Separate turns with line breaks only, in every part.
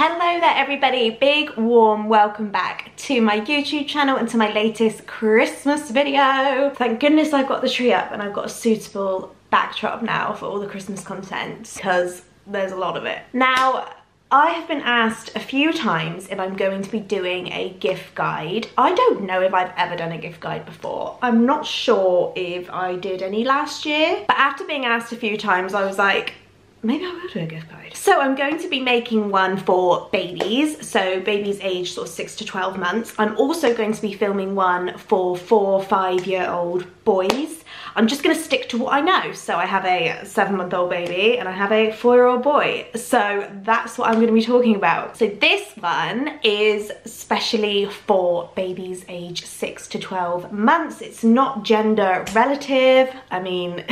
Hello there everybody, big warm welcome back to my YouTube channel and to my latest Christmas video. Thank goodness I've got the tree up and I've got a suitable backdrop now for all the Christmas content because there's a lot of it. Now, I have been asked a few times if I'm going to be doing a gift guide. I don't know if I've ever done a gift guide before. I'm not sure if I did any last year, but after being asked a few times, I was like, maybe I will do a gift guide. So I'm going to be making one for babies, so babies aged sort of 6 to 12 months. I'm also going to be filming one for 4 or 5 year old boys. I'm just gonna stick to what I know. So I have a 7-month-old baby and I have a 4-year-old boy. So that's what I'm gonna be talking about. So this one is specially for babies aged 6 to 12 months. It's not gender relative. I mean,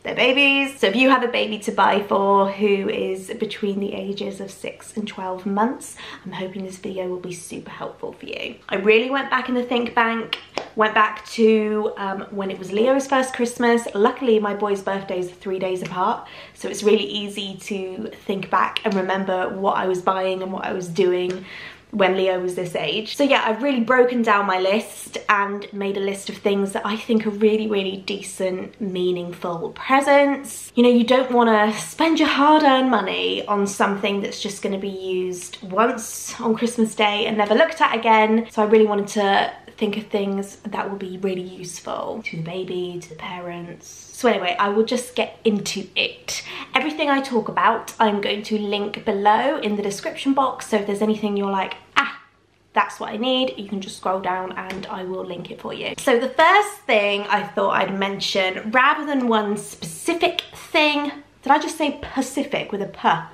they're babies. So if you have a baby to buy for who is between the ages of 6 and 12 months, I'm hoping this video will be super helpful for you. I really went back in the think bank, went back to when it was Leo's first Christmas. Luckily, my boy's birthdays are 3 days apart, so it's really easy to think back and remember what I was buying and what I was doing when Leo was this age. So yeah, I've really broken down my list and made a list of things that I think are really, really decent, meaningful presents. You know, you don't want to spend your hard-earned money on something that's just going to be used once on Christmas Day and never looked at again. So I really wanted to think of things that will be really useful to the baby, to the parents. So anyway, I will just get into it. Everything I talk about, I'm going to link below in the description box. So if there's anything you're like, that's what I need, you can just scroll down and I will link it for you. So the first thing I thought I'd mention, rather than one specific thing, did I just say Pacific with a P? I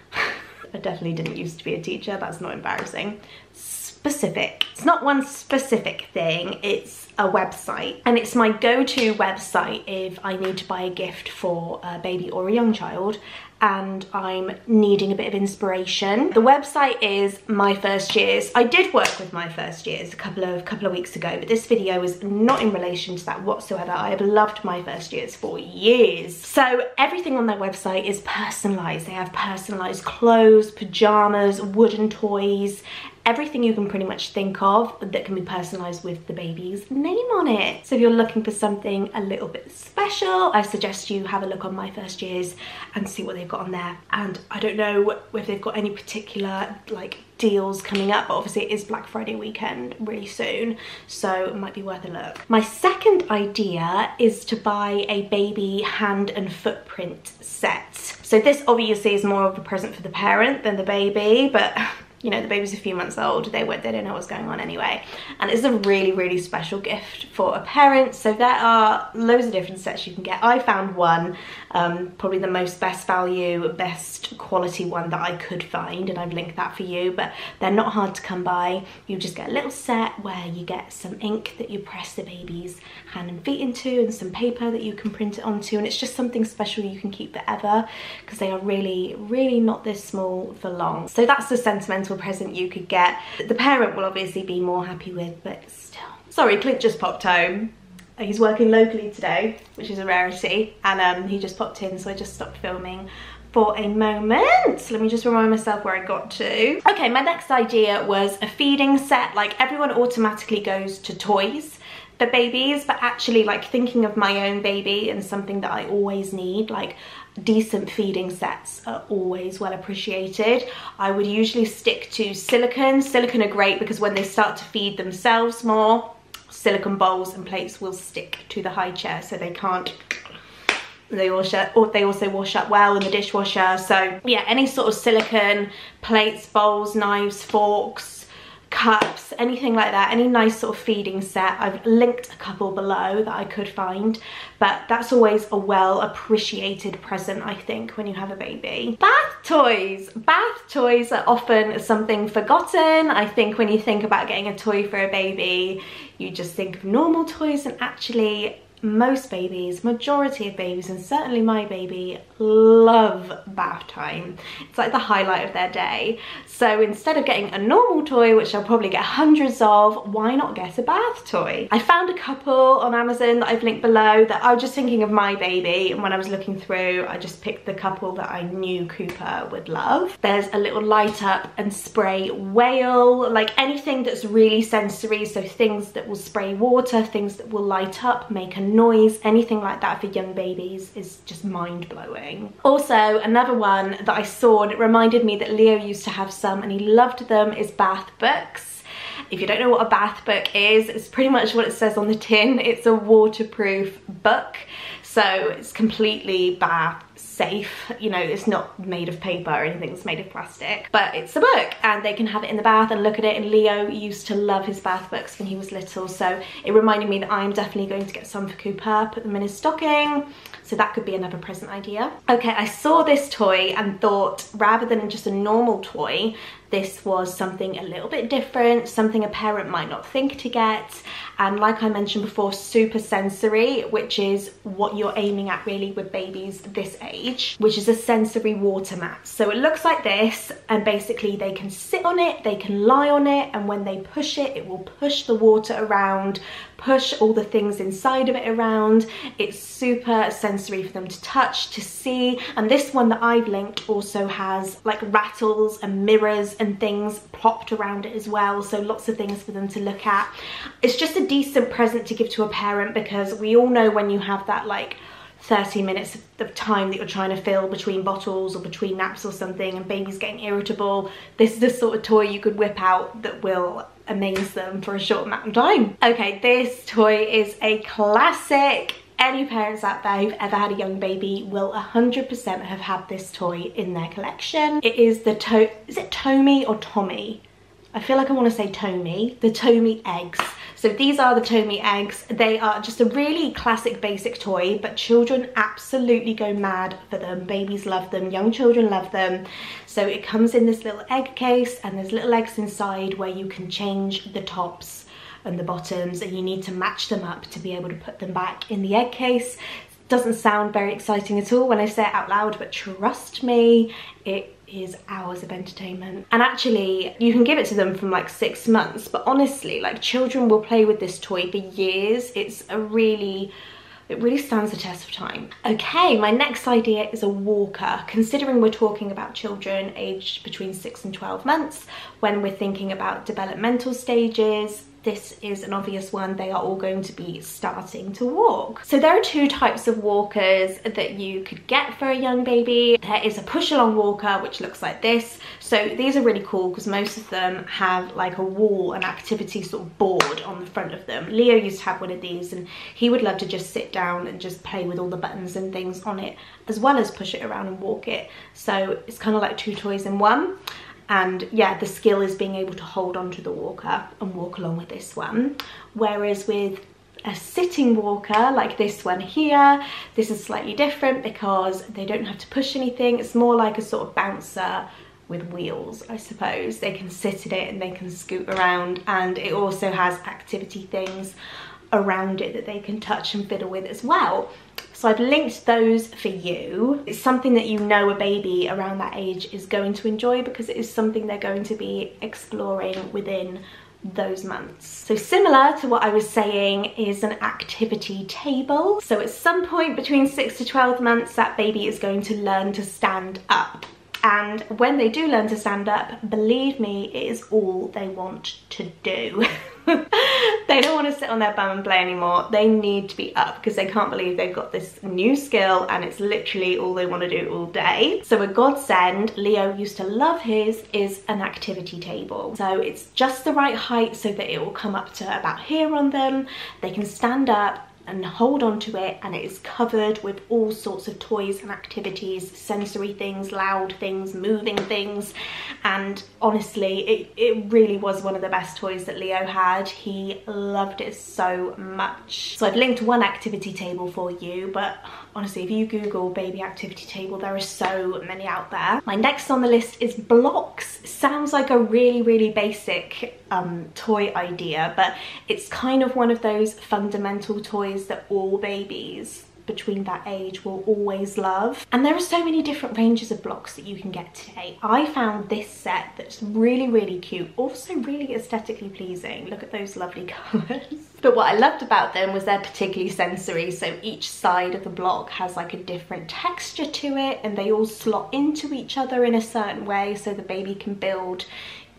definitely didn't used to be a teacher, that's not embarrassing. Specific. It's not one specific thing, it's a website. And it's my go-to website if I need to buy a gift for a baby or a young child and I'm needing a bit of inspiration. The website is My First Years. I did work with My First Years a couple of weeks ago, but this video is not in relation to that whatsoever. I have loved My First Years for years. So everything on their website is personalized. They have personalized clothes, pajamas, wooden toys, everything you can pretty much think of that can be personalized with the baby's name on it. So if you're looking for something a little bit special, I suggest you have a look on My First Years and see what they've got on there. And I don't know if they've got any particular like deals coming up, but obviously it is Black Friday weekend really soon, so it might be worth a look. My second idea is to buy a baby hand and footprint set. So this obviously is more of a present for the parent than the baby, but you know, the baby's a few months old, they don't know what's going on anyway. And it's a really, really special gift for a parent. So there are loads of different sets you can get. I found one, probably the most best value, best quality one that I could find, and I've linked that for you, but they're not hard to come by. You just get a little set where you get some ink that you press the baby's hand and feet into and some paper that you can print it onto, and it's just something special you can keep forever because they are really, really not this small for long. So that's the sentimental present you could get. The parent will obviously be more happy with, but still. Sorry, Clint just popped home. He's working locally today, which is a rarity, and he just popped in, so I just stopped filming for a moment. Let me just remind myself where I got to. Okay, my next idea was a feeding set. Like, everyone automatically goes to toys for babies, but actually, like, thinking of my own baby and something that I always need, like decent feeding sets are always well appreciated. I would usually stick to silicone. Silicone are great because when they start to feed themselves more, silicone bowls and plates will stick to the high chair, so they can't, they also wash up well in the dishwasher. So yeah, any sort of silicone plates, bowls, knives, forks, cups, anything like that, any nice sort of feeding set. I've linked a couple below that I could find, but that's always a well appreciated present, I think, when you have a baby. Bath toys. Bath toys are often something forgotten. I think when you think about getting a toy for a baby, you just think of normal toys, and actually most babies, majority of babies, and certainly my baby, love bath time. It's like the highlight of their day. So instead of getting a normal toy, which I'll probably get hundreds of, why not get a bath toy? I found a couple on Amazon that I've linked below that I was just thinking of my baby, and when I was looking through, I just picked the couple that I knew Cooper would love. There's a little light up and spray whale, like anything that's really sensory, so things that will spray water, things that will light up, make a noise, anything like that for young babies is just mind-blowing. Also, another one that I saw, and it reminded me that Leo used to have some and he loved them, is bath books. If you don't know what a bath book is, it's pretty much what it says on the tin. It's a waterproof book, so it's completely bath safe. You know, it's not made of paper or anything, it's made of plastic, but it's a book and they can have it in the bath and look at it. And Leo used to love his bath books when he was little, so it reminded me that I'm definitely going to get some for Cooper, put them in his stocking. So that could be another present idea. Okay, I saw this toy and thought, rather than just a normal toy, this was something a little bit different, something a parent might not think to get. And like I mentioned before, super sensory, which is what you're aiming at really with babies this age, which is a sensory water mat. So it looks like this, and basically they can sit on it, they can lie on it, and when they push it, it will push the water around, push all the things inside of it around. It's super sensory for them to touch, to see. And this one that I've linked also has like rattles and mirrors and things plopped around it as well, so lots of things for them to look at. It's just a decent present to give to a parent, because we all know when you have that like 30 minutes of time that you're trying to fill between bottles or between naps or something, and baby's getting irritable, this is the sort of toy you could whip out that will amaze them for a short amount of time. Okay, this toy is a classic. Any parents out there who've ever had a young baby will 100% have had this toy in their collection. It is the is it Tommy or Tommy? I feel like I want to say Tommy. The Tommy eggs. So these are the Tommy eggs. They are just a really classic basic toy, but children absolutely go mad for them. Babies love them, young children love them. So it comes in this little egg case, and there's little eggs inside where you can change the tops and the bottoms, and you need to match them up to be able to put them back in the egg case. Doesn't sound very exciting at all when I say it out loud, but trust me, it is hours of entertainment. And actually, you can give it to them from like 6 months, but honestly, like, children will play with this toy for years. It really stands the test of time. Okay, my next idea is a walker. Considering we're talking about children aged between 6 and 12 months, when we're thinking about developmental stages, this is an obvious one. They are all going to be starting to walk. So there are two types of walkers that you could get for a young baby. There is a push along walker, which looks like this. So these are really cool because most of them have like a wall, an activity sort of board on the front of them. Leo used to have one of these, and he would love to just sit down and just play with all the buttons and things on it, as well as push it around and walk it. So it's kind of like two toys in one. And yeah, the skill is being able to hold onto the walker and walk along with this one. Whereas with a sitting walker like this one here, this is slightly different because they don't have to push anything. It's more like a sort of bouncer with wheels, I suppose. They can sit in it and they can scoot around, and it also has activity things around it that they can touch and fiddle with as well. So I've linked those for you. It's something that you know a baby around that age is going to enjoy, because it is something they're going to be exploring within those months. So similar to what I was saying is an activity table. So at some point between 6 to 12 months, that baby is going to learn to stand up. And when they do learn to stand up, believe me, it is all they want to do. They don't want to sit on their bum and play anymore. They need to be up because they can't believe they've got this new skill, and it's literally all they want to do all day. So a godsend, Leo used to love his, is an activity table. So it's just the right height so that it will come up to about here on them. They can stand up and hold on to it, and it is covered with all sorts of toys and activities, sensory things, loud things, moving things. And honestly, it really was one of the best toys that Leo had. He loved it so much. So I've linked one activity table for you, but Honestly, if you Google baby activity table, there are so many out there. My next on the list is blocks. Sounds like a really basic toy idea, but it's kind of one of those fundamental toys that all babies between that age will always love. And there are so many different ranges of blocks that you can get today. I found this set that's really cute, also really aesthetically pleasing. Look at those lovely colours. But what I loved about them was they're particularly sensory, so each side of the block has like a different texture to it, and they all slot into each other in a certain way so the baby can build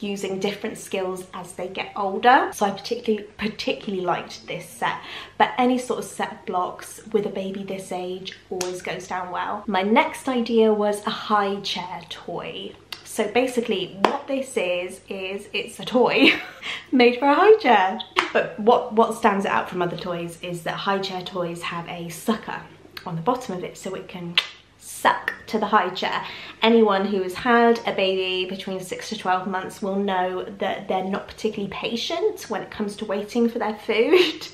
using different skills as they get older. So I particularly liked this set, but any sort of set of blocks with a baby this age always goes down well. My next idea was a high chair toy. So basically what this is it's a toy made for a high chair. But what stands out from other toys is that high chair toys have a sucker on the bottom of it so it can suck to the high chair. Anyone who has had a baby between 6 to 12 months will know that they're not particularly patient when it comes to waiting for their food.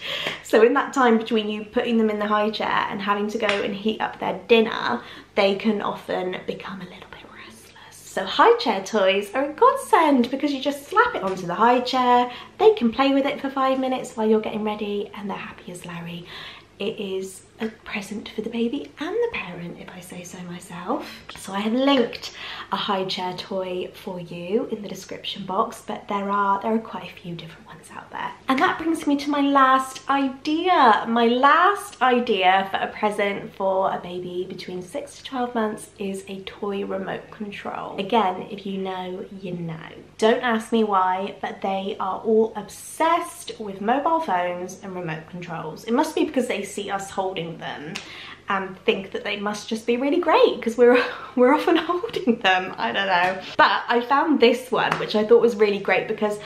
So in that time between you putting them in the high chair and having to go and heat up their dinner, they can often become a little bit restless. So high chair toys are a godsend because you just slap it onto the high chair, they can play with it for 5 minutes while you're getting ready, and they're happy as Larry. It is a present for the baby and the parent, if I say so myself. So I have linked a high chair toy for you in the description box, but there are quite a few different ones out there. And that brings me to my last idea. My last idea for a present for a baby between 6 to 12 months is a toy remote control. Again, if you know, you know. Don't ask me why, but they are all obsessed with mobile phones and remote controls. It must be because they see us holding them and think that they must just be really great because we're often holding them. I don't know. But I found this one, which I thought was really great because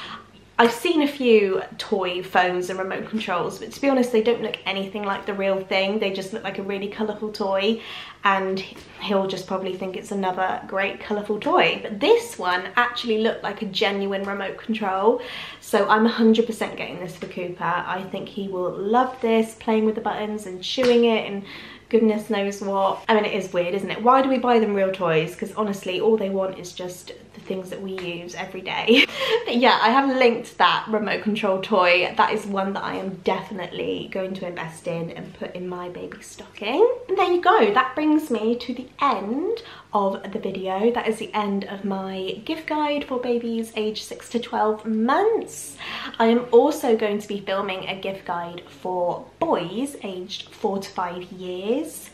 I've seen a few toy phones and remote controls, but to be honest, they don't look anything like the real thing. They just look like a really colourful toy, and he'll just probably think it's another great colourful toy. But this one actually looked like a genuine remote control, so I'm 100% getting this for Cooper. I think he will love this, playing with the buttons and chewing it and goodness knows what. I mean, it is weird, isn't it? Why do we buy them real toys? Because honestly, all they want is just the things that we use every day. But yeah, I have linked that remote control toy. That is one that I am definitely going to invest in and put in my baby stocking. And there you go. That brings me to the end of the video. That is the end of my gift guide for babies aged 6 to 12 months. I am also going to be filming a gift guide for boys aged 4 to 5 years.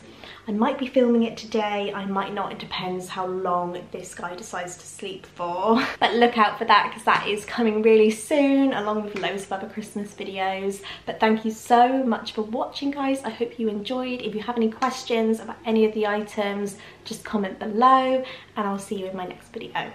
I might be filming it today, I might not, it depends how long this guy decides to sleep for. But look out for that because that is coming really soon, along with loads of other Christmas videos. But thank you so much for watching, guys. I hope you enjoyed. If you have any questions about any of the items, just comment below and I'll see you in my next video.